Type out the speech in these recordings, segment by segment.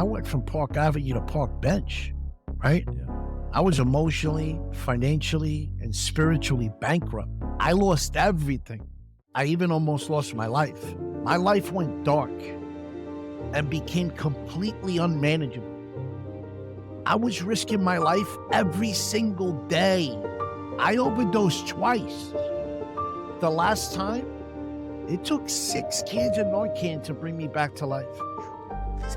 I went from Park Avenue to Park Bench, right? Yeah. I was emotionally, financially, and spiritually bankrupt. I lost everything. I even almost lost my life. My life went dark and became completely unmanageable. I was risking my life every single day. I overdosed twice. The last time, it took 6 cans of Narcan to bring me back to life.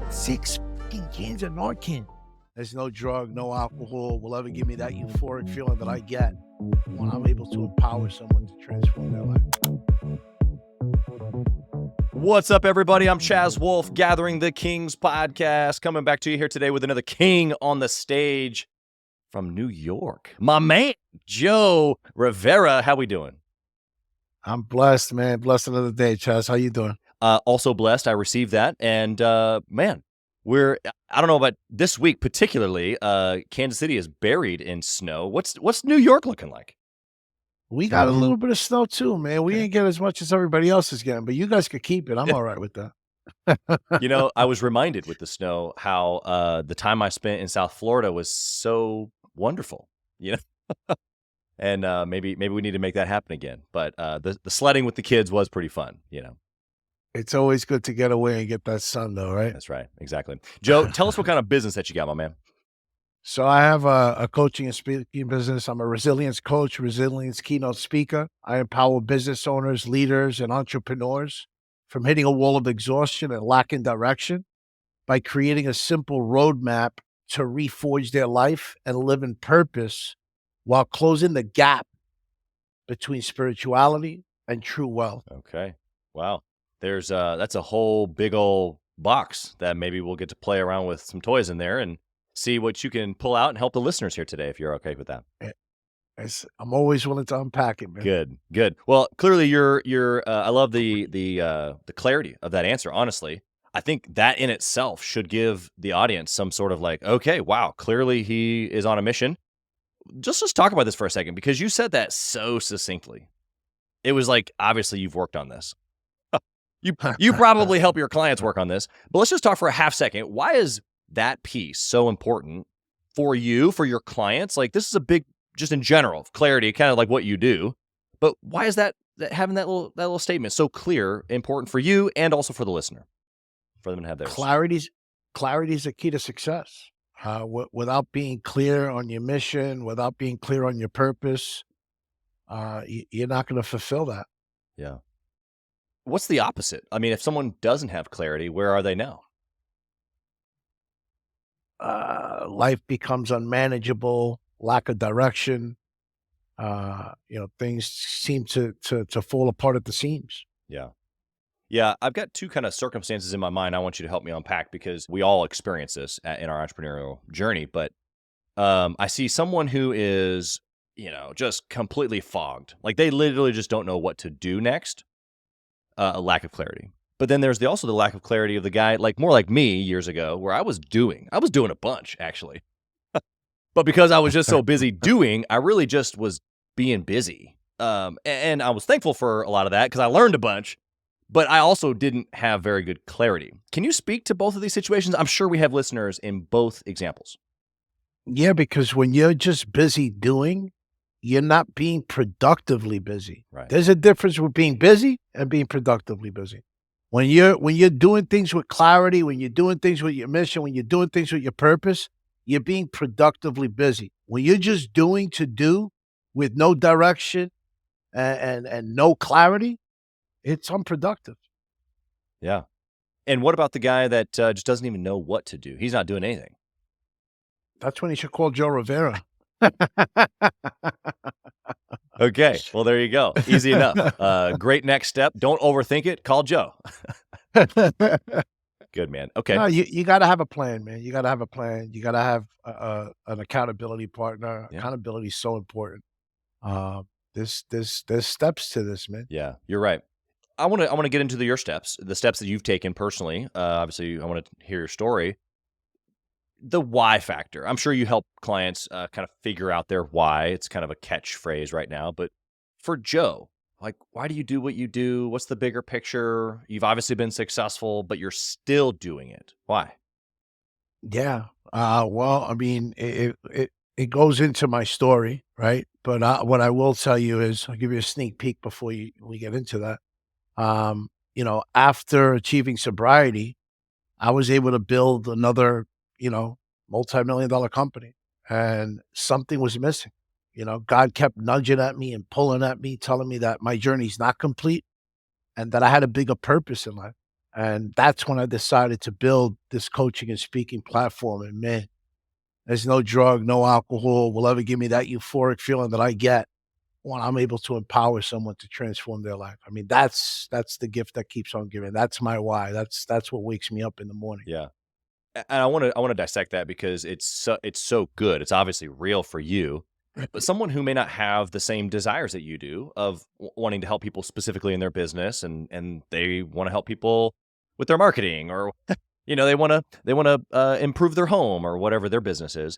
6 fucking cans of Narcan. There's no drug, no alcohol will ever give me that euphoric feeling that I get when I'm able to empower someone to transform their life. What's up, everybody? I'm Chaz Wolfe, Gathering the Kings podcast, coming back to you here today with another king on the stage from New York. My man, Joe Rivera. How we doing? I'm blessed, man. Blessed another day, Chaz. How you doing? Also blessed. I received that. And man, I don't know about this week particularly, Kansas City is buried in snow. What's New York looking like? We got a little bit of snow too, man. We Okay. ain't get as much as everybody else is getting, but you guys could keep it. I'm all right with that. You know, I was reminded with the snow how the time I spent in South Florida was so wonderful, you know? And maybe we need to make that happen again. But the sledding with the kids was pretty fun, you know? It's always good to get away and get that sun, though, right? That's right. Exactly. Joe, tell us what kind of business that you got, my man. So I have a coaching and speaking business. I'm a resilience coach, resilience keynote speaker. I empower business owners, leaders, and entrepreneurs from hitting a wall of exhaustion and lacking direction by creating a simple roadmap to reforge their life and live in purpose while closing the gap between spirituality and true wealth. Okay. Wow. There's that's a whole big old box that maybe we'll get to play around with some toys in there and see what you can pull out and help the listeners here today, if you're okay with that. I'm always willing to unpack it, man. Good. Well, clearly you're I love the clarity of that answer, honestly. I think that in itself should give the audience some sort of like, okay, wow, clearly he is on a mission. Let's talk about this for a second, because you said that so succinctly. It was like, obviously you've worked on this. You probably help your clients work on this, but let's just talk for a half second. Why is that piece so important for you, for your clients? Like, this is a big, just in general, clarity, kind of like what you do. But why is that having that little statement so clear, important for you and also for the listener, for them to have theirs? Clarity is the key to success. Without being clear on your mission, without being clear on your purpose, you're not going to fulfill that. Yeah. What's the opposite? I mean, if someone doesn't have clarity, where are they now? Life becomes unmanageable, lack of direction. Things seem to fall apart at the seams. Yeah. Yeah, I've got two kind of circumstances in my mind I want you to help me unpack, because we all experience this in our entrepreneurial journey. But I see someone who is, just completely fogged. Like, they literally just don't know what to do next. A lack of clarity. But then there's also the lack of clarity of the guy, like more like me years ago, where I was doing a bunch, actually. But because I was just so busy doing, I really just was being busy. And I was thankful for a lot of that because I learned a bunch, but I also didn't have very good clarity. Can you speak to both of these situations? I'm sure we have listeners in both examples. Yeah, because when you're just busy doing, you're not being productively busy. Right. There's a difference with being busy and being productively busy. When you're doing things with clarity, when you're doing things with your mission, when you're doing things with your purpose, you're being productively busy. When you're just doing to do with no direction and no clarity, it's unproductive. Yeah. And what about the guy that just doesn't even know what to do? He's not doing anything. That's when you should call Joe Rivera. Okay. Well, there you go. Easy enough. Great next step. Don't overthink it. Call Joe. Good, man. Okay. No, you got to have a plan, man. You got to have a plan. You got to have an accountability partner. Yeah. Accountability is so important. There's steps to this, man. Yeah, you're right. I want to get into your steps, the steps that you've taken personally. Obviously, I want to hear your story. The why factor. I'm sure you help clients kind of figure out their why. It's kind of a catchphrase right now. But for Joe, like, why do you do what you do? What's the bigger picture? You've obviously been successful, but you're still doing it. Why? Yeah. Well, I mean, it goes into my story, right? But what I will tell you is, I'll give you a sneak peek before we get into that. After achieving sobriety, I was able to build another, you know, multi-million dollar company, and something was missing. God kept nudging at me and pulling at me, telling me that my journey's not complete and that I had a bigger purpose in life. And that's when I decided to build this coaching and speaking platform. And man, there's no drug, no alcohol will ever give me that euphoric feeling that I get when I'm able to empower someone to transform their life. I mean, that's the gift that keeps on giving. That's my why. That's what wakes me up in the morning. Yeah. And I want to dissect that because it's so good. It's obviously real for you, but someone who may not have the same desires that you do of wanting to help people specifically in their business, and they want to help people with their marketing, or they want to improve their home or whatever their business is.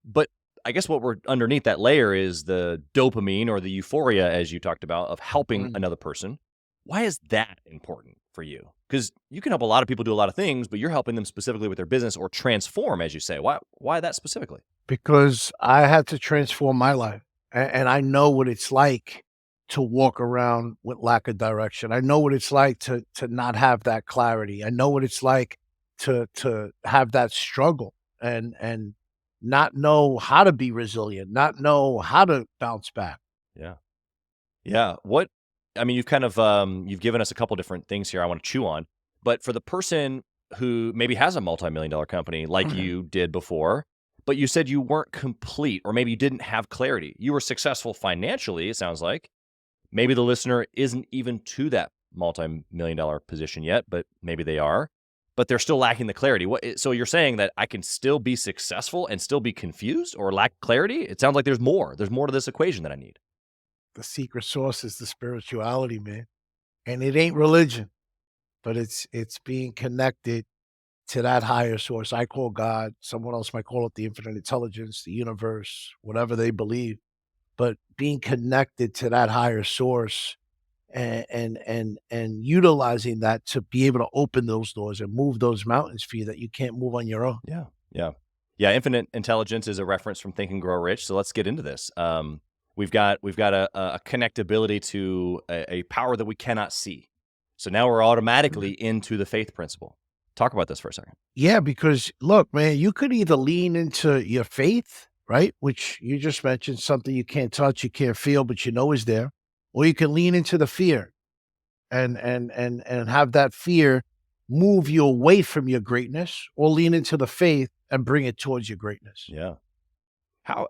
But I guess what we're underneath that layer is the dopamine or the euphoria, as you talked about, of helping Mm. another person. Why is that important for you? Because you can help a lot of people do a lot of things, but you're helping them specifically with their business or transform, as you say. Why that specifically? Because I had to transform my life, and I know what it's like to walk around with lack of direction. I know what it's like to not have that clarity. I know what it's like to have that struggle and not know how to be resilient, not know how to bounce back. Yeah. Yeah. I mean, you've given us a couple different things here I want to chew on. But for the person who maybe has a multi-million dollar company like you did before, but you said you weren't complete, or maybe you didn't have clarity. You were successful financially, it sounds like. Maybe the listener isn't even to that multi-million dollar position yet, but maybe they are. But they're still lacking the clarity. So you're saying that I can still be successful and still be confused or lack clarity? It sounds like there's more. There's more to this equation that I need. The secret sauce is the spirituality, man. And it ain't religion, but it's being connected to that higher source. I call God, someone else might call it the infinite intelligence, the universe, whatever they believe. But being connected to that higher source and utilizing that to be able to open those doors and move those mountains for you that you can't move on your own. Yeah. Yeah. Yeah. Infinite intelligence is a reference from Think and Grow Rich. So let's get into this. We've got a connectability to a power that we cannot see. So now we're automatically into the faith principle. Talk about this for a second. Yeah, because look, man, you could either lean into your faith, right? Which you just mentioned, something you can't touch, you can't feel, but you know is there, or you can lean into the fear and have that fear move you away from your greatness, or lean into the faith and bring it towards your greatness. Yeah.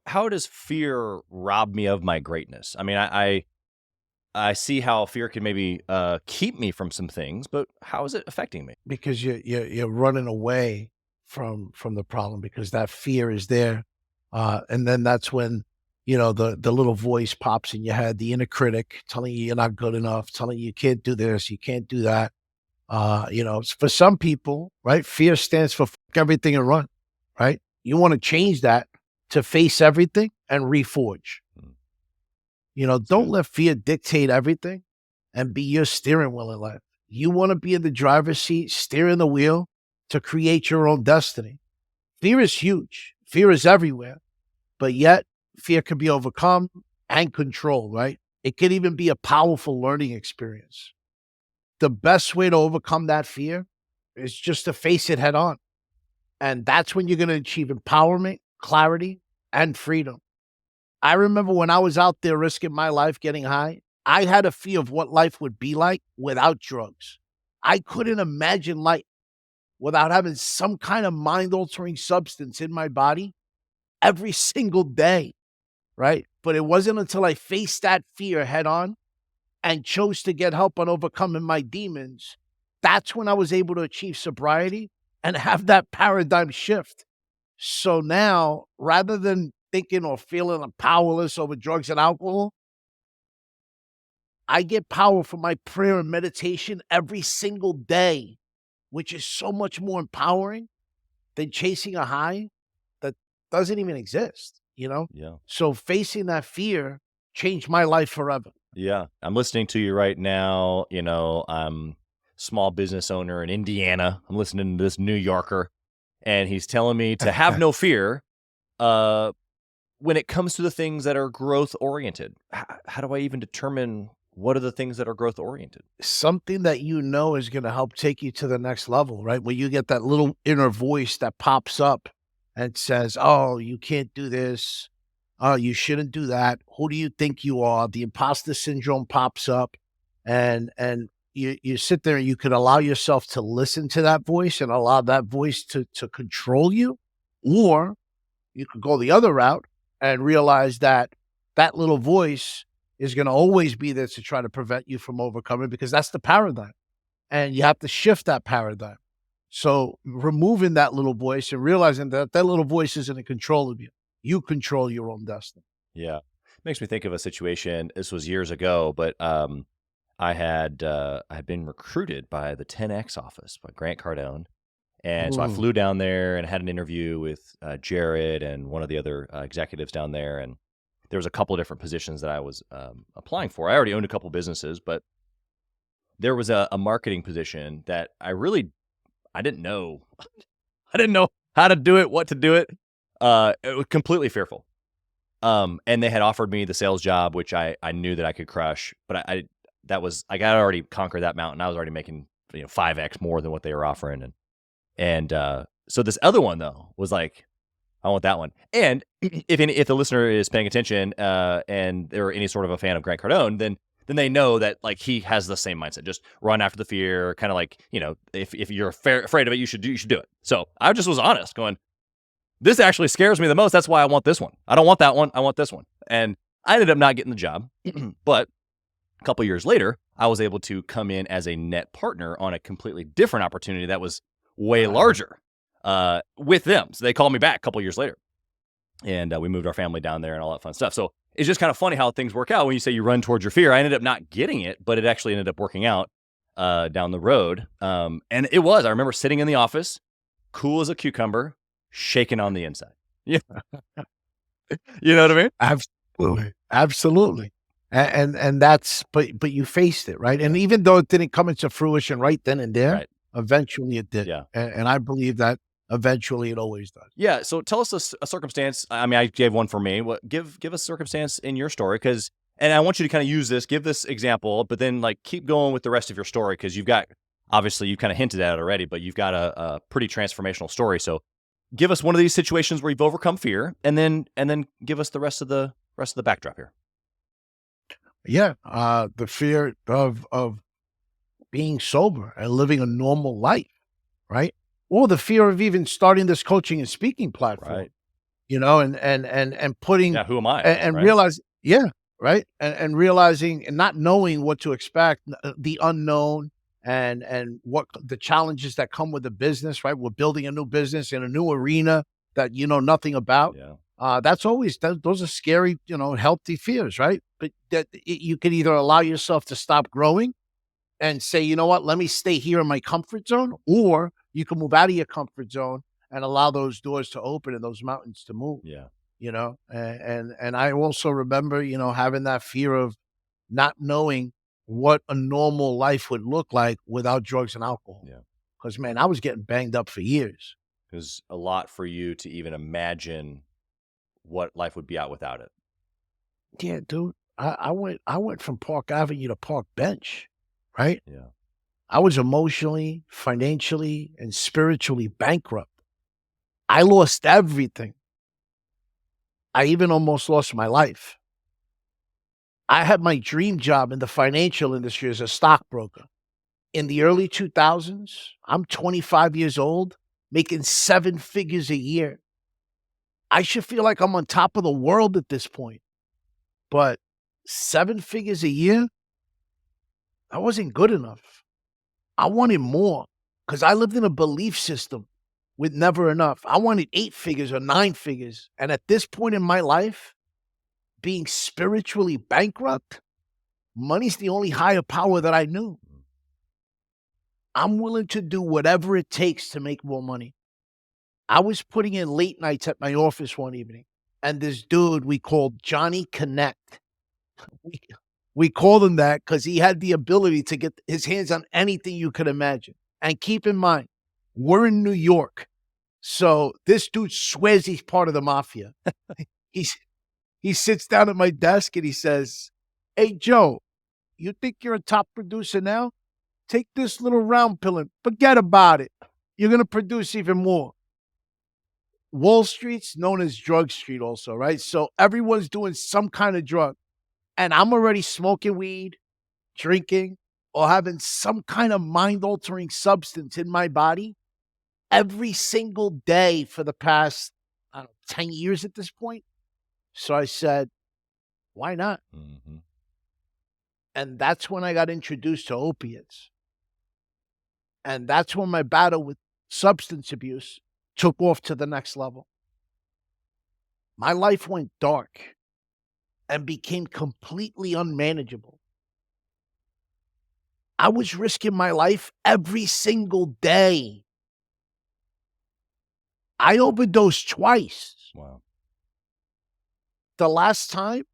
How does fear rob me of my greatness? I mean, I see how fear can maybe keep me from some things, but how is it affecting me? Because you're running away from the problem because that fear is there, and then that's when the little voice pops in your head, the inner critic telling you you're not good enough, telling you you can't do this, you can't do that. For some people, right? Fear stands for fuck everything and run, right? You want to change that to face everything and reforge. Mm, that's Don't good. let fear dictate everything and be your steering wheel in life. You want to be in the driver's seat, steering the wheel to create your own destiny. Fear is huge. Fear is everywhere, but yet fear can be overcome and controlled, right? It can even be a powerful learning experience. The best way to overcome that fear is just to face it head on. And that's when you're going to achieve empowerment, clarity, and freedom. I remember when I was out there risking my life getting high, I had a fear of what life would be like without drugs. I couldn't imagine life without having some kind of mind altering substance in my body every single day, right? But it wasn't until I faced that fear head on and chose to get help on overcoming my demons, that's when I was able to achieve sobriety and have that paradigm shift. So now, rather than thinking or feeling powerless over drugs and alcohol, I get power from my prayer and meditation every single day, which is so much more empowering than chasing a high that doesn't even exist. Yeah. So facing that fear changed my life forever. Yeah. I'm listening to you right now. I'm small business owner in Indiana. I'm listening to this New Yorker. and he's telling me to have no fear uh, when it comes to the things that are growth oriented. How do I even determine what are the things that are growth oriented? Something that you know is gonna help take you to the next level, right? Where you get that little inner voice that pops up and says, "Oh, you can't do this. Oh, you shouldn't do that. Who do you think you are?" The imposter syndrome pops up, and you sit there and you could allow yourself to listen to that voice and allow that voice to control you, or you could go the other route and realize that that little voice is going to always be there to try to prevent you from overcoming, because that's the paradigm. And you have to shift that paradigm. So removing that little voice and realizing that that little voice isn't in control of you. You control your own destiny. Yeah. Makes me think of a situation. This was years ago, but I had been recruited by the 10X office by Grant Cardone. And so I Mm. flew down there and had an interview with Jared and one of the other executives down there. And there was a couple of different positions that I was applying for. I already owned a couple businesses, but there was a marketing position that I didn't know. I didn't know how to do it, what to do it. It was completely fearful. And they had offered me the sales job, which I knew that I could crush, but that was like I already conquered that mountain. I was already making 5x more than what they were offering, and so this other one though was like, I want that one. And if the listener is paying attention, and they're any sort of a fan of Grant Cardone, then they know that like he has the same mindset. Just run after the fear, kind of like if you're afraid of it, you should do it. So I just was honest, going, this actually scares me the most. That's why I want this one. I don't want that one. I want this one. And I ended up not getting the job, but a couple years later, I was able to come in as a net partner on a completely different opportunity that was way larger with them. So they called me back a couple years later, and we moved our family down there and all that fun stuff. So it's just kind of funny how things work out when you say you run towards your fear. I ended up not getting it, but it actually ended up working out down the road. And it was, I remember sitting in the office, cool as a cucumber, shaking on the inside. Yeah. You know what I mean? Absolutely. Absolutely. And that's, but you faced it, right? And even though it didn't come into fruition right then and there, Right. eventually it did. Yeah. And I believe that eventually it always does. Yeah. So tell us a circumstance. I mean, I gave one for me. What give us a circumstance in your story, and I want you to kind of use this, give this example, but then like keep going with the rest of your story, because you've got, obviously you've kind of hinted at it already, but you've got a pretty transformational story. So give us one of these situations where you've overcome fear, and then give us the rest of the backdrop here. Yeah. The fear of being sober and living a normal life, right? Or the fear of even starting this coaching and speaking platform, Right. and putting Yeah. Who am I? and Right. realize, yeah, right. And realizing and not knowing what to expect, the unknown, and what the challenges that come with the business, right? We're building a new business in a new arena that you know nothing about. Yeah. That's always, those are scary, healthy fears, right? But you can either allow yourself to stop growing and say, you know what, let me stay here in my comfort zone, or you can move out of your comfort zone and allow those doors to open and those mountains to move. Yeah. And I also remember, having that fear of not knowing what a normal life would look like without drugs and alcohol. Yeah. Because man, I was getting banged up for years. It was a lot for you to even imagine what life would be out without it. Yeah, dude. I went from Park Avenue to Park Bench, right? Yeah. I was emotionally, financially, and spiritually bankrupt. I lost everything. I even almost lost my life. I had my dream job in the financial industry as a stockbroker. In the early 2000s, I'm 25 years old, making 7 figures a year. I should feel like I'm on top of the world at this point. But 7 figures a year, that wasn't good enough. I wanted more because I lived in a belief system with never enough. I wanted 8 figures or 9 figures. And at this point in my life, being spiritually bankrupt, money's the only higher power that I knew. I'm willing to do whatever it takes to make more money. I was putting in late nights at my office one evening, and this dude we called Johnny Connect. We, we called him that because he had the ability to get his hands on anything you could imagine. And keep in mind, we're in New York. So this dude swears he's part of the mafia. He's he sits down at my desk and he says, "Hey Joe, you think you're a top producer now? Take this little round pill and forget about it. You're gonna produce even more." Wall Street's known as Drug Street, also, right? So everyone's doing some kind of drug, and I'm already smoking weed, drinking, or having some kind of mind altering substance in my body every single day for the past, I don't know, 10 years at this point. So I said, why not? Mm-hmm. And that's when I got introduced to opiates. And that's when my battle with substance abuse took off to the next level. My life went dark and became completely unmanageable. I was risking my life every single day. I overdosed twice. Wow. The last time,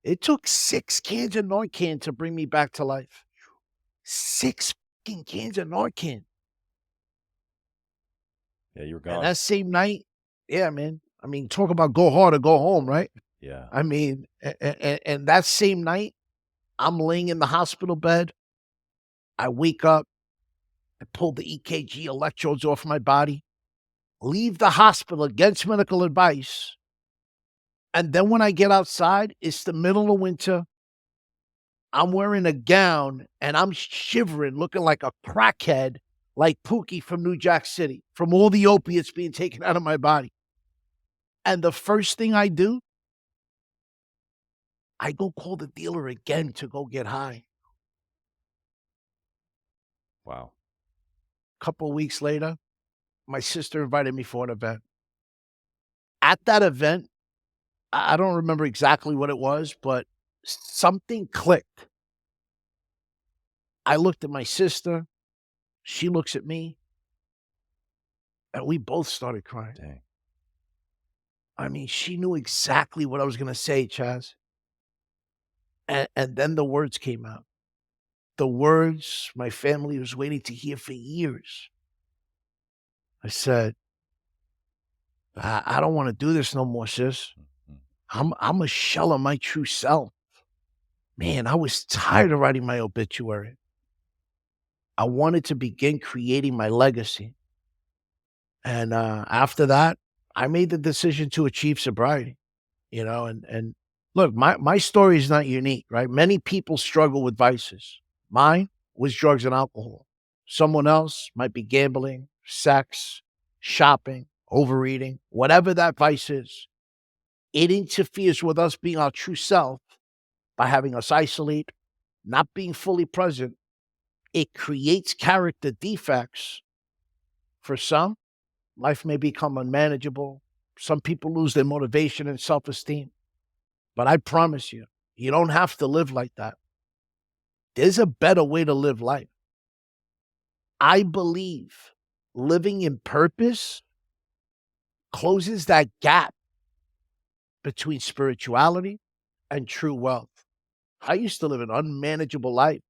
it took 6 cans of Narcan to bring me back to life. 6 fucking cans of Narcan. Yeah, you were And gone. that same night, yeah, man. I mean, talk about go hard or go home, right? Yeah. I mean, and that same night, I'm laying in the hospital bed. I wake up, I pull the EKG electrodes off my body, leave the hospital against medical advice. And then when I get outside, it's the middle of winter. I'm wearing a gown and I'm shivering, looking like a crackhead, like Pookie from New Jack City, from all the opiates being taken out of my body. And the first thing I do, I go call the dealer again to go get high. Wow. A couple of weeks later, my sister invited me for an event. At that event, I don't remember exactly what it was, but something clicked. I looked at my sister, she looks at me, and we both started crying. Dang. I mean, she knew exactly what I was gonna say, Chaz. And then the words came out. The words my family was waiting to hear for years. I said, I don't wanna do this no more, sis. Mhm. I'm a shell of my true self. Man, I was tired of writing my obituary. I wanted to begin creating my legacy. And after that, I made the decision to achieve sobriety, and look, my story is not unique, right? Many people struggle with vices. Mine was drugs and alcohol. Someone else might be gambling, sex, shopping, overeating, whatever that vice is. It interferes with us being our true self by having us isolate, not being fully present. It creates character defects. For some, life may become unmanageable. Some people lose their motivation and self esteem. But I promise you, you don't have to live like that. There's a better way to live life. I believe living in purpose closes that gap between spirituality and true wealth. I used to live an unmanageable life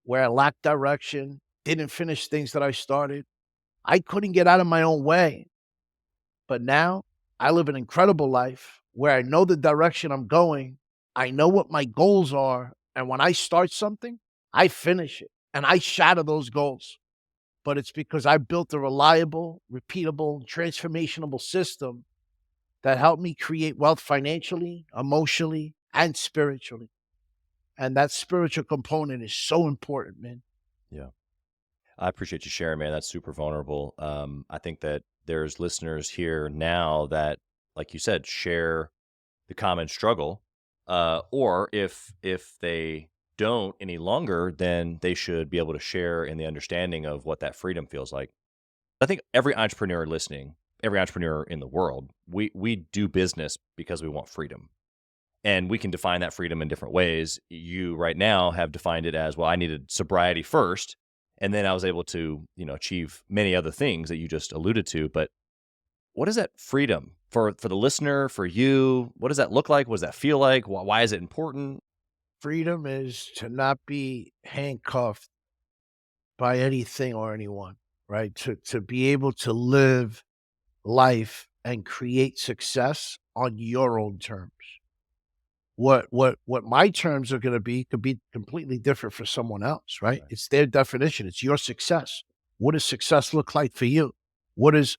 where I lacked direction, didn't finish things that I started. I couldn't get out of my own way. But now I live an incredible life where I know the direction I'm going. I know what my goals are. And when I start something, I finish it and I shatter those goals. But it's because I built a reliable, repeatable, transformational system that helped me create wealth financially, emotionally, and spiritually. And that spiritual component is so important, man. Yeah. I appreciate you sharing, man. That's super vulnerable. I think that there's listeners here now that, like you said, share the common struggle. Or if they don't any longer, then they should be able to share in the understanding of what that freedom feels like. I think every entrepreneur listening, every entrepreneur in the world, we do business because we want freedom. And we can define that freedom in different ways. You right now have defined it as, well, I needed sobriety first, and then I was able to, achieve many other things that you just alluded to. But what is that freedom for the listener, for you? What does that look like? What does that feel like? Why is it important? Freedom is to not be handcuffed by anything or anyone, right? To be able to live life and create success on your own terms. What my terms are going to be could be completely different for someone else, right? Right. It's their definition. It's your success. What does success look like for you? What is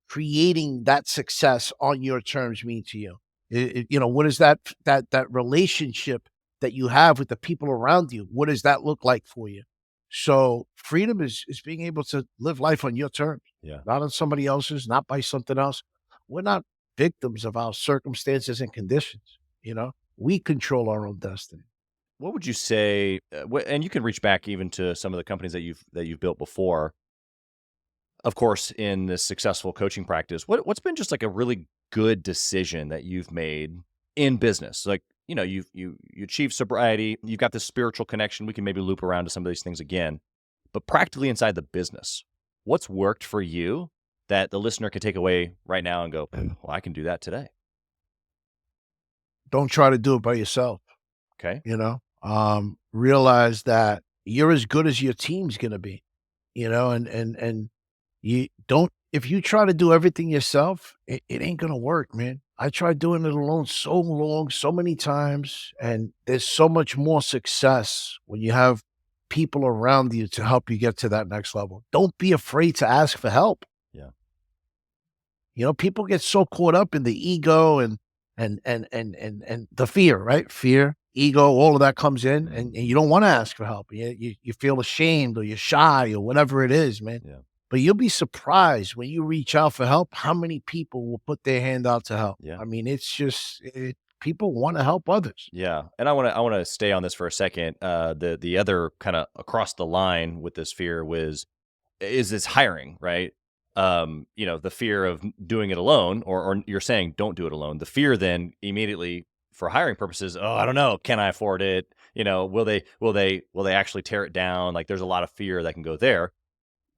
creating that success on your terms mean to you? What is that relationship that you have with the people around you? What does that look like for you? So freedom is being able to live life on your terms, Yeah. not on somebody else's, not by something else. We're not victims of our circumstances and conditions. We control our own destiny. What would you say? And you can reach back even to some of the companies that you've built before. Of course, in this successful coaching practice, what's been just like a really good decision that you've made in business? Like, you achieve sobriety, you've got this spiritual connection. We can maybe loop around to some of these things again, but practically inside the business, what's worked for you that the listener could take away right now and go, well, I can do that today. Don't try to do it by yourself. Okay. Realize that you're as good as your team's going to be. And you don't. If you try to do everything yourself, it ain't going to work, man. I tried doing it alone so long, so many times, and there's so much more success when you have people around you to help you get to that next level. Don't be afraid to ask for help. Yeah. People get so caught up in the ego and the fear, right? Fear, ego, all of that comes in, and you don't want to ask for help. You feel ashamed or you're shy or whatever it is, man. Yeah. But you'll be surprised when you reach out for help, how many people will put their hand out to help. Yeah. I mean, it's just people want to help others. Yeah, and I want to stay on this for a second. The other kind of across the line with this fear is this hiring, right? The fear of doing it alone, or you're saying don't do it alone. The fear then immediately for hiring purposes, oh, I don't know, can I afford it? Will they actually tear it down? Like, there's a lot of fear that can go there.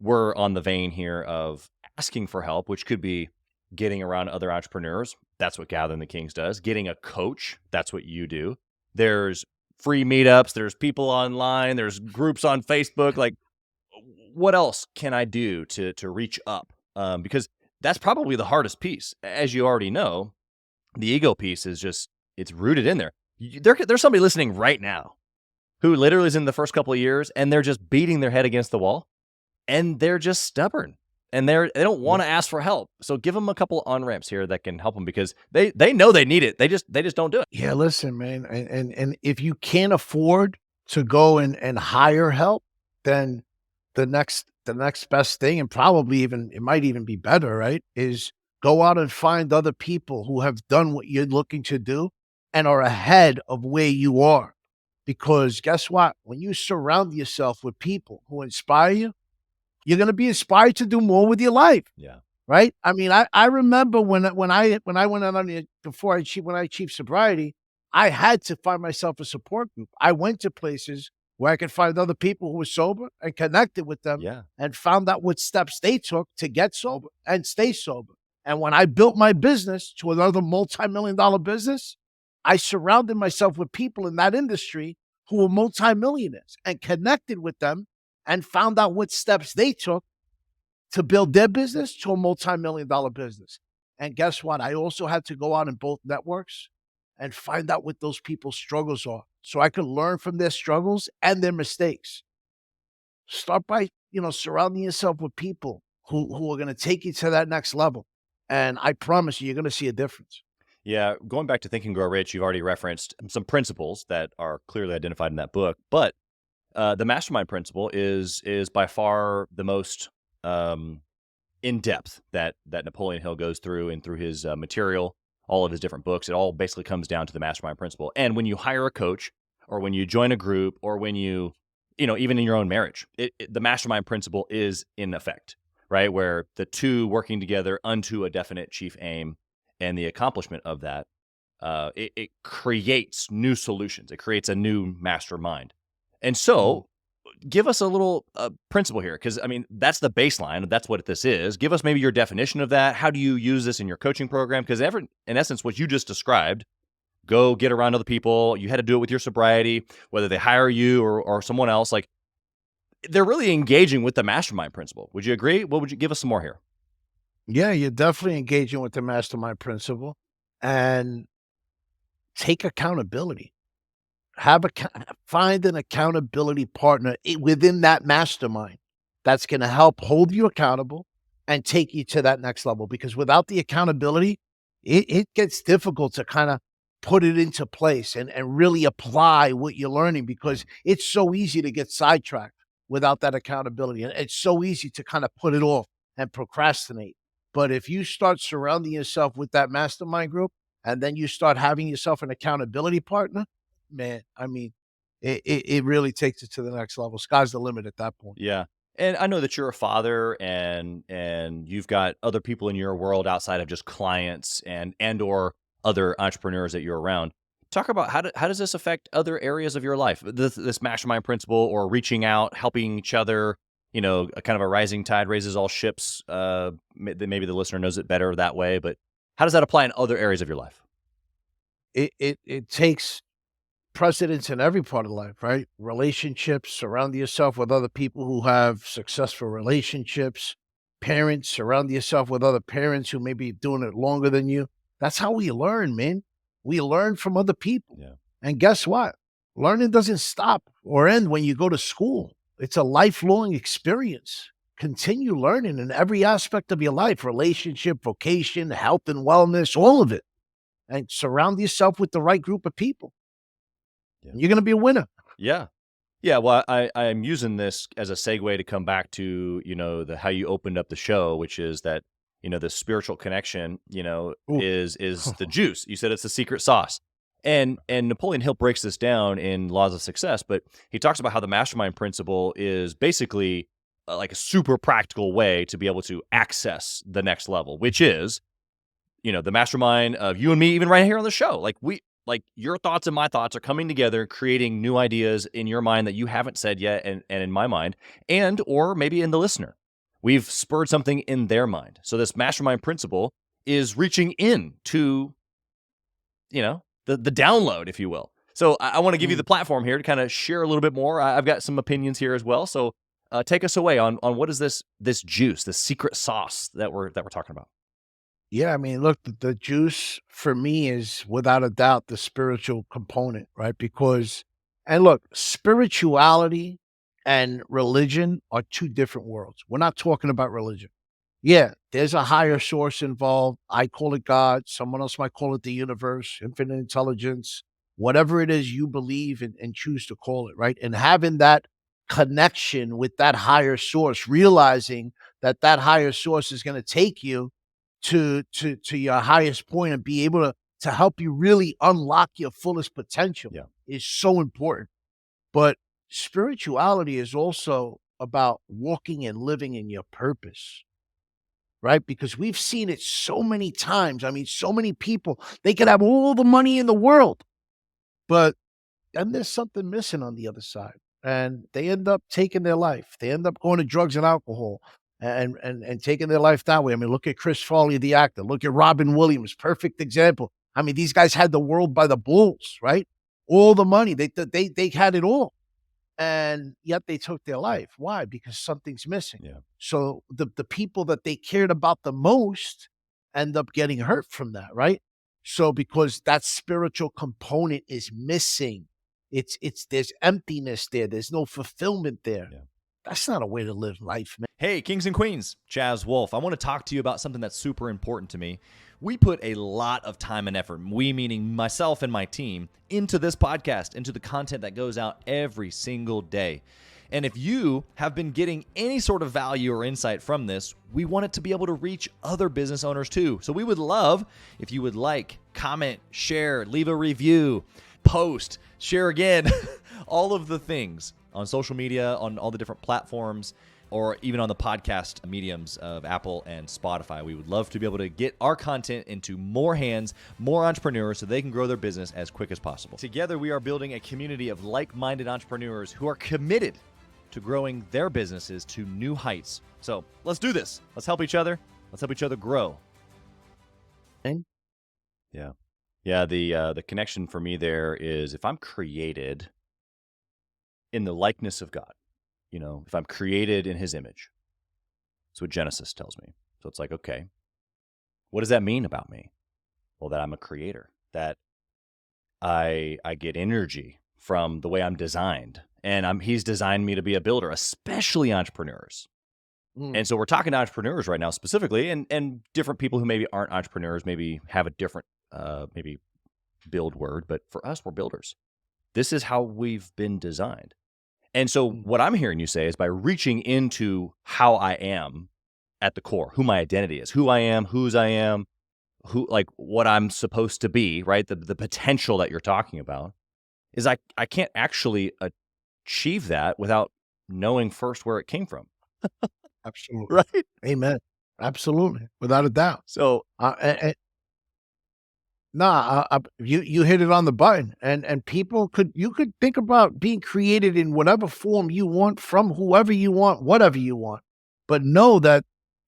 We're on the vein here of asking for help, which could be getting around other entrepreneurs. That's what Gathering the Kings does. Getting a coach. That's what you do. There's free meetups. There's people online. There's groups on Facebook. Like, what else can I do to reach up? Because that's probably the hardest piece. As you already know, the ego piece is just, it's rooted in there. There's somebody listening right now who literally is in the first couple of years and they're just beating their head against the wall. And they're just stubborn, and they don't want to ask for help. So give them a couple on-ramps here that can help them, because they know they need it. They just don't do it. Yeah, listen, man. And if you can't afford to go and hire help, then the next best thing, and probably even it might even be better, right, is go out and find other people who have done what you're looking to do and are ahead of where you are. Because guess what? When you surround yourself with people who inspire you, you're going to be inspired to do more with your life. Yeah. Right. I mean, I remember when I went out on the, when I achieved sobriety, I had to find myself a support group. I went to places where I could find other people who were sober and connected with them, Yeah. and found out what steps they took to get sober and stay sober. And when I built my business to another multi-million-dollar business, I surrounded myself with people in that industry who were multimillionaires and connected with them, and found out what steps they took to build their business to a multi-million-dollar business. And guess what? I also had to go out in both networks and find out what those people's struggles are, so I could learn from their struggles and their mistakes. Start by, surrounding yourself with people who are going to take you to that next level. And I promise you're going to see a difference. Yeah. Going back to Think and Grow Rich, you've already referenced some principles that are clearly identified in that book, but the Mastermind principle is by far the most in depth that Napoleon Hill goes through, and through his material, all of his different books. It all basically comes down to the Mastermind principle. And when you hire a coach, or when you join a group, or when you even in your own marriage, the Mastermind principle is in effect, right? Where the two working together unto a definite chief aim, and the accomplishment of that, it creates new solutions. It creates a new mastermind. And so, give us a little principle here, because, I mean, that's the baseline. That's what this is. Give us maybe your definition of that. How do you use this in your coaching program? Because in essence, what you just described, go get around other people. You had to do it with your sobriety, whether they hire you or someone else. Like, they're really engaging with the Mastermind principle. Would you agree? What would you give us some more here? Yeah, you're definitely engaging with the mastermind principle and take accountability. Have a find an accountability partner within that mastermind that's going to help hold you accountable and take you to that next level. Because without the accountability, it gets difficult to kind of put it into place and really apply what you're learning because it's so easy to get sidetracked without that accountability. And it's so easy to kind of put it off and procrastinate. But if you start surrounding yourself with that mastermind group and then you start having yourself an accountability partner, man, I mean, it really takes it to the next level. Sky's the limit at that point. Yeah. And I know that you're a father and you've got other people in your world outside of just clients and or other entrepreneurs that you're around. Talk about how does this affect other areas of your life? This mastermind principle or reaching out, helping each other, a kind of a rising tide raises all ships. Maybe the listener knows it better that way, but how does that apply in other areas of your life? It takes precedence in every part of life, right? Relationships, surround yourself with other people who have successful relationships. Parents, surround yourself with other parents who may be doing it longer than you. That's how we learn, man. We learn from other people. Yeah. And guess what? Learning doesn't stop or end when you go to school. It's a lifelong experience. Continue learning in every aspect of your life, relationship, vocation, health and wellness, all of it. And surround yourself with the right group of people. Yeah. You're going to be a winner. Yeah. Yeah, well, I'm using this as a segue to come back to, the how you opened up the show, which is that, the spiritual connection, Ooh. is the juice. You said it's the secret sauce. And Napoleon Hill breaks this down in Laws of Success, but he talks about how the mastermind principle is basically like a super practical way to be able to access the next level, which is the mastermind of you and me, even right here on the show. Like your thoughts and my thoughts are coming together, creating new ideas in your mind that you haven't said yet, and in my mind, and or maybe in the listener. We've spurred something in their mind. So this mastermind principle is reaching in to, the download, if you will. So I want to give you Mm. the platform here to kind of share a little bit more. I've got some opinions here as well. So take us away on what is this juice, this secret sauce that we're talking about. Yeah, I mean, look, the juice for me is without a doubt the spiritual component, right? Because, and look, spirituality and religion are two different worlds. We're not talking about religion. Yeah, there's a higher source involved. I call it God. Someone else might call it the universe, infinite intelligence, whatever it is you believe and choose to call it, right? And having that connection with that higher source, realizing that that higher source is going to take you to your highest point and be able to help you really unlock your fullest potential Yeah. is so important. But spirituality is also about walking and living in your purpose, right? Because we've seen it so many times. I mean, so many people, they could have all the money in the world, but then there's something missing on the other side. And they end up taking their life. They end up going to drugs and alcohol and taking their life that way. I mean, look at Chris Farley, the actor. Look at Robin Williams, perfect example. I mean, these guys had the world by the balls, right? All the money. They had it all. And yet they took their life. Why? Because something's missing. Yeah. So the people that they cared about the most end up getting hurt from that, right? So because that spiritual component is missing, it's there's emptiness there. There's no fulfillment there. Yeah. That's not a way to live life, man. Hey, kings and queens, Chaz Wolfe. I want to talk to you about something that's super important to me. We put a lot of time and effort, we meaning myself and my team, into this podcast, into the content that goes out every single day. And if you have been getting any sort of value or insight from this, we want it to be able to reach other business owners too. So we would love if you would like, comment, share, leave a review, post, share again, all of the things on social media, on all the different platforms, or even on the podcast mediums of Apple and Spotify. We would love to be able to get our content into more hands, more entrepreneurs, so they can grow their business as quick as possible. Together, we are building a community of like-minded entrepreneurs who are committed to growing their businesses to new heights. So let's do this. Let's help each other. Let's help each other grow. And Yeah. Yeah, the connection for me there is if I'm created in the likeness of God, if I'm created in his image. That's what Genesis tells me. So it's like, okay, What does that mean about me? Well, that I'm a creator, that I get energy from the way I'm designed. And he's designed me to be a builder, especially entrepreneurs. Mm, And so we're talking to entrepreneurs right now specifically, and different people who maybe aren't entrepreneurs, maybe have a different maybe build word, but for us, we're builders. This is how we've been designed. And so mm, what I'm hearing you say is by reaching into how I am at the core, who my identity is, who I am, whose I am, who, like, what I'm supposed to be, right? The potential that you're talking about is I can't actually achieve that without knowing first where it came from. absolutely. Right. Amen. Absolutely. Without a doubt. So And nah, you hit it on the button, and people you could think about being created in whatever form you want from whoever you want, whatever you want, but know that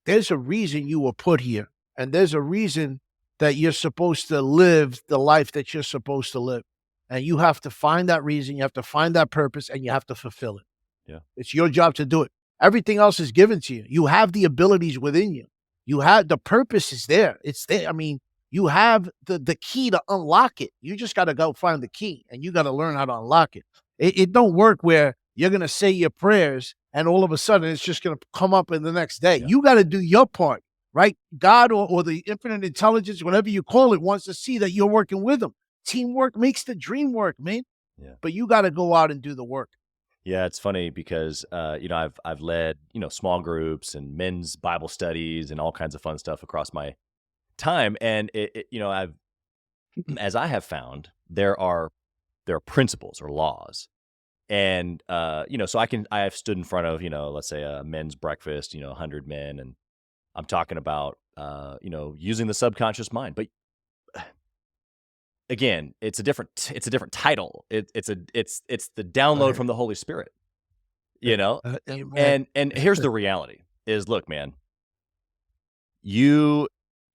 there's a reason you were put here, and there's a reason that you're supposed to live the life that you're supposed to live, and you have to find that reason, you have to find that purpose, and you have to fulfill it. yeah. It's your job to do it. Everything else is given to you. You have the abilities within you. You have the purpose is there. It's there. I mean, you have the key to unlock it. You just got to go find the key, and you got to learn how to unlock it. It don't work where you're gonna say your prayers and all of a sudden it's just gonna come up in the next day. Yeah. You got to do your part, right? God or the infinite intelligence, whatever you call it, wants to see that you're working with them. Teamwork makes the dream work, man. Yeah. But you got to go out and do the work. Yeah, it's funny because I've led, small groups and men's Bible studies and all kinds of fun stuff across my time, and I've as I have found there are principles or laws, and so I have stood in front of, let's say a men's breakfast, 100 men, and I'm talking about using the subconscious mind, but again, it's a different title. It's the download Right. from the Holy Spirit, you know. Amen. And here's the reality is, look, man, you're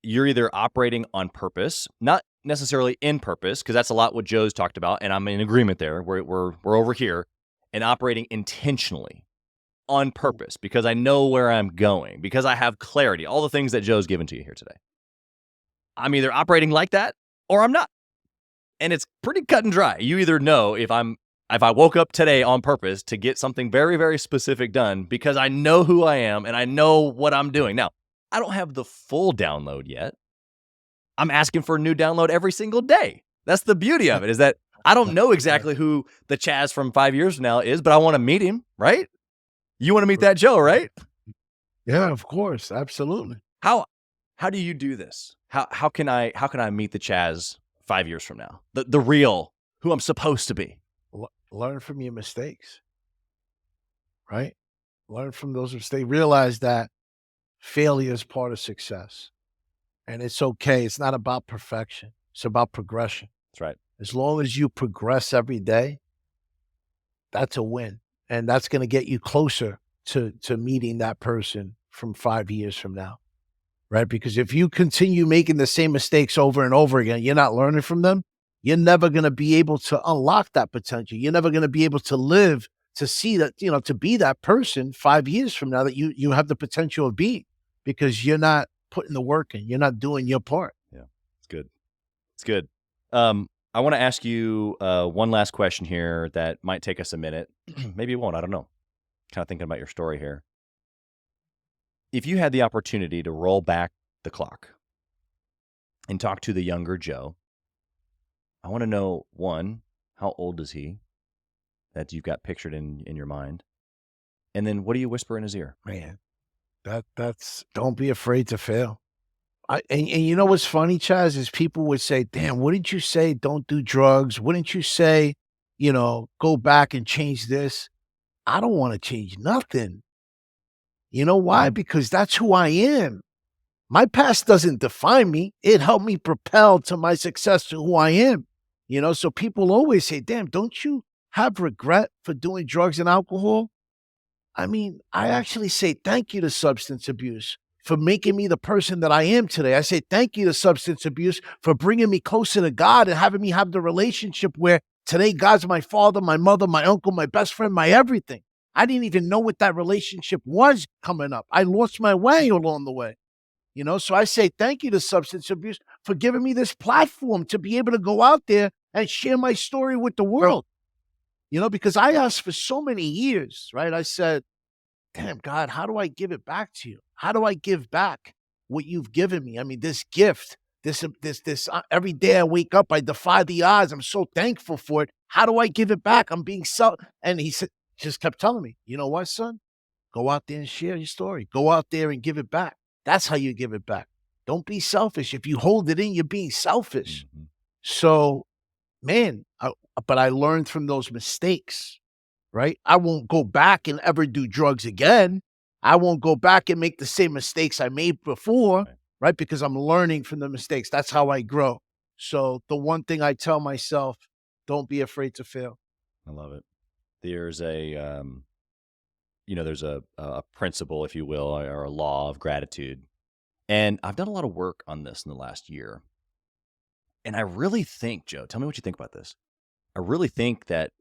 either operating on purpose, not necessarily in purpose, because that's a lot what Joe's talked about, and I'm in agreement there. We're over here and operating intentionally on purpose because I know where I'm going, because I have clarity, all the things that Joe's given to you here today. I'm either operating like that or I'm not. And it's pretty cut and dry. You either know if I woke up today on purpose to get something very, very specific done because I know who I am and I know what I'm doing. Now, I don't have the full download yet. I'm asking for a new download every single day. That's the beauty of it, is that I don't know exactly who the Chaz from 5 years from now is, but I want to meet him, right? You want to meet that Joe, right? Yeah, of course. Absolutely. How do you do this? How can I meet the Chaz 5 years from now? The real, who I'm supposed to be. Learn from your mistakes, right? Learn from those mistakes. Realize that failure is part of success. And it's okay. It's not about perfection. It's about progression. That's right. As long as you progress every day, that's a win. And that's going to get you closer to meeting that person from 5 years from now. Right? Because if you continue making the same mistakes over and over again, you're not learning from them, you're never going to be able to unlock that potential. You're never going to be able to live to see that, to be that person 5 years from now that you have the potential of being, because you're not putting the work in. You're not doing your part. Yeah, it's good. It's good. I want to ask you one last question here that might take us a minute. Maybe it won't. I don't know. Kind of thinking about your story here. If you had the opportunity to roll back the clock and talk to the younger Joe, I want to know, one, how old is he that you've got pictured in your mind? And then what do you whisper in his ear? Man, that's don't be afraid to fail. And you know what's funny, Chaz, is people would say, damn, wouldn't you say don't do drugs? Wouldn't you say, go back and change this? I don't want to change nothing. You know why? Because that's who I am. My past doesn't define me. It helped me propel to my success to who I am. So people always say, damn, don't you have regret for doing drugs and alcohol? I mean, I actually say thank you to substance abuse for making me the person that I am today. I say thank you to substance abuse for bringing me closer to God and having me have the relationship where today God's my father, my mother, my uncle, my best friend, my everything. I didn't even know what that relationship was coming up. I lost my way along the way. So I say thank you to substance abuse for giving me this platform to be able to go out there and share my story with the world, because I asked for so many years, right? I said, damn, God, how do I give it back to you? How do I give back what you've given me? I mean, this gift, every day I wake up, I defy the odds. I'm so thankful for it. How do I give it back? I'm being and he said, just kept telling me, you know what, son? Go out there and share your story. Go out there and give it back. That's how you give it back. Don't be selfish. If you hold it in, you're being selfish. Mm-hmm. So, man, but I learned from those mistakes, right? I won't go back and ever do drugs again. I won't go back and make the same mistakes I made before, right? Because I'm learning from the mistakes. That's how I grow. So the one thing I tell myself, don't be afraid to fail. I love it. There's there's a principle, if you will, or a law of gratitude. And I've done a lot of work on this in the last year. And I really think, Joe, tell me what you think about this. I really think that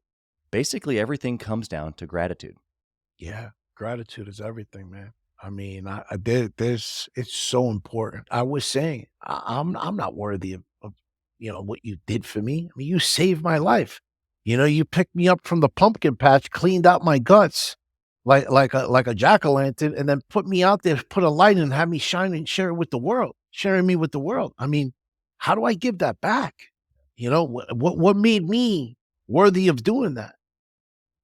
basically everything comes down to gratitude. Yeah, gratitude is everything, man. I mean, it's so important. I was saying, I'm not worthy of what you did for me. I mean, you saved my life. You picked me up from the pumpkin patch, cleaned out my guts like a jack-o'-lantern, and then put me out there, put a light in, and have me shine and share it with the world, sharing me with the world. I mean, how do I give that back? What made me worthy of doing that?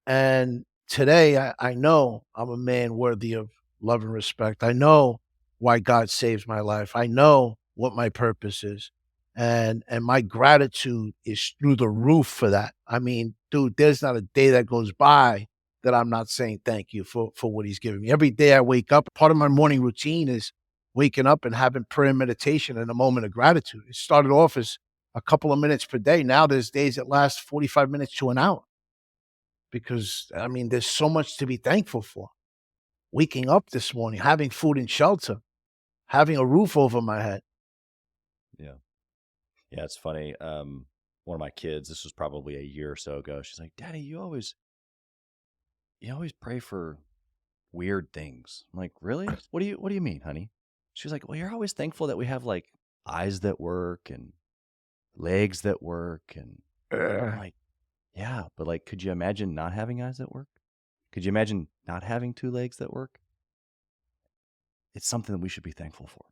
And today I know I'm a man worthy of love and respect. I know why God saves my life. I know what my purpose is. And my gratitude is through the roof for that. I mean, dude, there's not a day that goes by that I'm not saying thank you for what he's given me. Every day I wake up, part of my morning routine is waking up and having prayer and meditation and a moment of gratitude. It started off as a couple of minutes per day. Now there's days that last 45 minutes to an hour. Because, I mean, there's so much to be thankful for. Waking up this morning, having food and shelter, having a roof over my head. Yeah. Yeah, it's funny. One of my kids, this was probably a year or so ago, she's like, Daddy, you always pray for weird things. I'm like, really? What do you mean, honey? She's like, well, you're always thankful that we have like eyes that work and legs that work. And I'm like, yeah, but like, could you imagine not having eyes that work? Could you imagine not having two legs that work? It's something that we should be thankful for.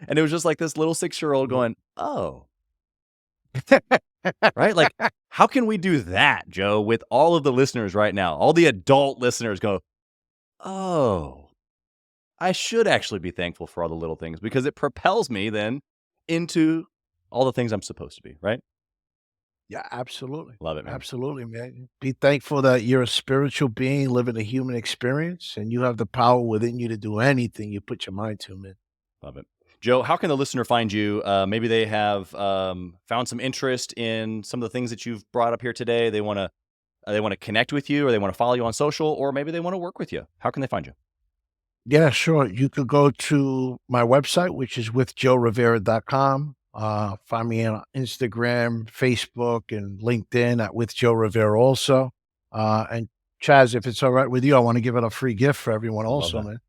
And it was just like this little 6-year-old going, oh, right? Like, how can we do that, Joe, with all of the listeners right now? All the adult listeners go, oh, I should actually be thankful for all the little things because it propels me then into all the things I'm supposed to be, right? Yeah, absolutely. Love it, man. Absolutely, man. Be thankful that you're a spiritual being living a human experience and you have the power within you to do anything you put your mind to, man. Love it. Joe, how can the listener find you? Maybe they have found some interest in some of the things that you've brought up here today. They want to connect with you, or they want to follow you on social, or maybe they want to work with you. How can they find you? Yeah, sure. You could go to my website, which is withjoerivera.com. Find me on Instagram, Facebook, and LinkedIn at With Joe Rivera also. And Chaz, if it's all right with you, I want to give it a free gift for everyone also, man.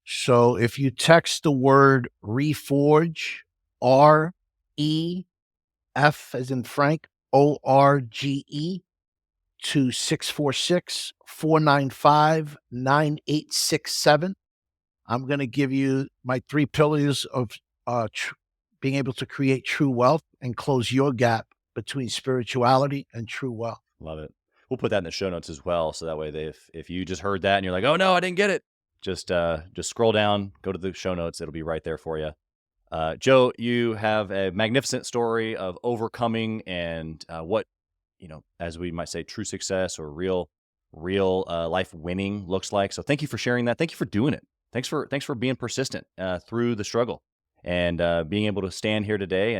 So if you text the word reforge, R-E-F as in Frank, O-R-G-E, to 646-495-9867, I'm going to give you my 3 pillars of being able to create true wealth and close your gap between spirituality and true wealth. Love it. We'll put that in the show notes as well. So that way if you just heard that and you're like, oh no, I didn't get it. Just scroll down, go to the show notes. It'll be right there for you. Joe, you have a magnificent story of overcoming and what, as we might say, true success or real life winning looks like. So thank you for sharing that. Thank you for doing it. Thanks for being persistent through the struggle and being able to stand here today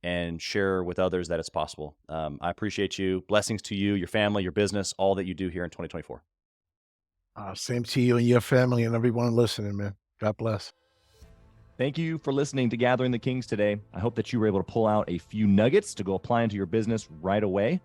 and share with others that it's possible. I appreciate you. Blessings to you, your family, your business, all that you do here in 2024. Same to you and your family and everyone listening, man. God bless. Thank you for listening to Gathering the Kings today. I hope that you were able to pull out a few nuggets to go apply into your business right away.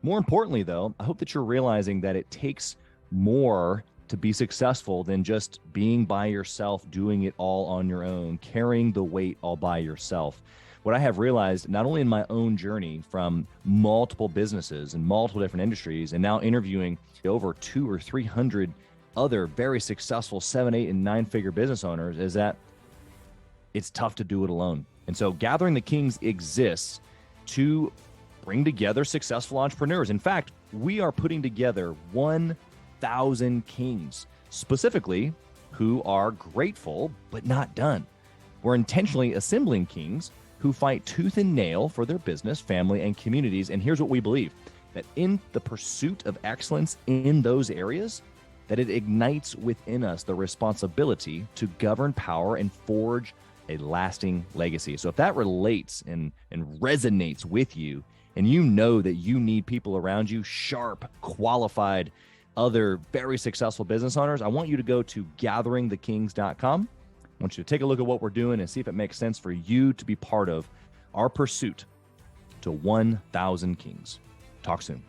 More importantly, though, I hope that you're realizing that it takes more to be successful than just being by yourself, doing it all on your own, carrying the weight all by yourself. What I have realized, not only in my own journey from multiple businesses and multiple different industries, and now interviewing over 200 or 300 other very successful 7, 8, and 9-figure business owners, is that it's tough to do it alone. And so Gathering the Kings exists to bring together successful entrepreneurs. In fact, we are putting together 1,000 kings, specifically who are grateful but not done. We're intentionally assembling kings who fight tooth and nail for their business, family, and communities. And here's what we believe, that in the pursuit of excellence in those areas, that it ignites within us the responsibility to govern power and forge a lasting legacy. So if that relates and resonates with you, and you know that you need people around you, sharp, qualified, other very successful business owners, I want you to go to gatheringthekings.com. I want you to take a look at what we're doing and see if it makes sense for you to be part of our pursuit to 1,000 kings. Talk soon.